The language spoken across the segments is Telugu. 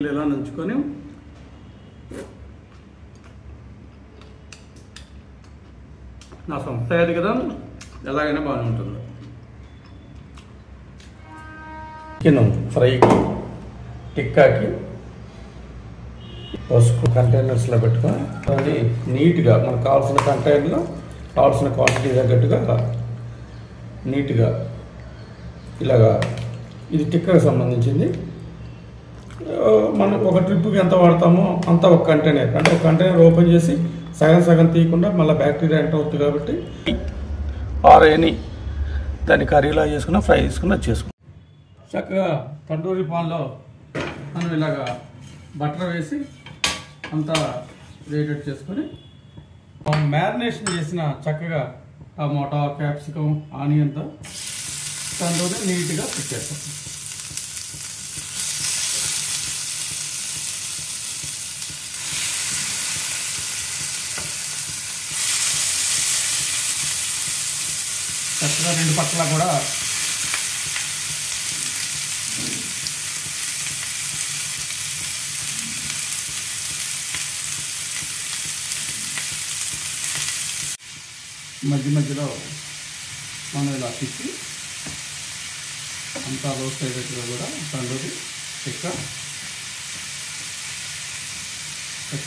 ఇలా నంచుకొని నా సొంత అది కదా ఎలాగైనా బాగానే ఉంటుంది. చికెన్ ఫ్రైకి టిక్కాకి పసుపు కంటైనర్స్లో పెట్టుకొని అది నీట్గా మనకు కావాల్సిన కంటైనర్లో కావాల్సిన క్వాంటిటీ తగ్గట్టుగా నీట్గా ఇలాగా ఇది టిక్కాకి సంబంధించింది. మనం ఒక ట్రిప్కి ఎంత వాడతామో అంత ఒక కంటైనర్, అంటే ఒక కంటైనర్ ఓపెన్ చేసి సగం సగం తీయకుండా మళ్ళీ బ్యాక్టీరియా ఎంటర్ అవుతుంది కాబట్టి ఆరేని దాన్ని కర్రీలా చేసుకున్నా ఫ్రై చేసుకున్నా చేసుకున్నాం. చక్కగా తందూరి పాన్లో మనం ఇలాగా బటర్ వేసి అంతా రేటెడ్ చేసుకొని మ్యారినేషన్ చేసిన చక్కగా టమాటా క్యాప్సికం ఆనియన్తో తందూరి నీట్గా పెట్టేస్తాం. చక్కగా రెండు పక్కల కూడా మధ్య మధ్యలో మనం ఇలా తిప్పి అంతా రోస్ట్ అయ్యేట్టుగా కూడా తందూరి టిక్కా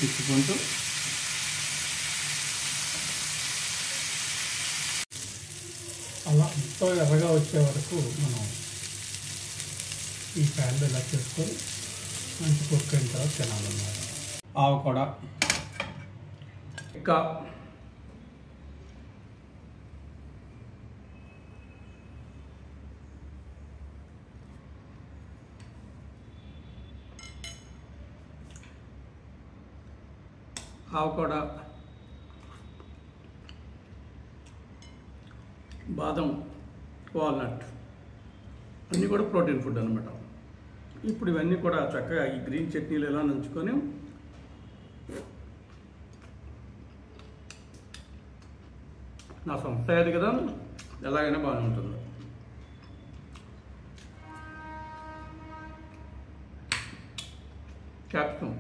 తిప్పుకుంటూ అలా ఎంతో ఎర్రగా వచ్చే వరకు మనం ఈ ప్యాన్లో ఇలా చేసుకొని మంచి కుక్ అయిన తర్వాత తినాలన్నమాట. ఆవు కూడా ఇంకా ఆవకాడ, బాదం, వాల్నట్ అన్నీ కూడా ప్రోటీన్ ఫుడ్ అనమాట. ఇప్పుడు ఇవన్నీ కూడా చక్కగా ఈ గ్రీన్ చట్నీలు ఎలా నంచుకొని నా సొంత అది కదా ఎలాగైనా బాగానే ఉంటుంది. క్యాప్సికం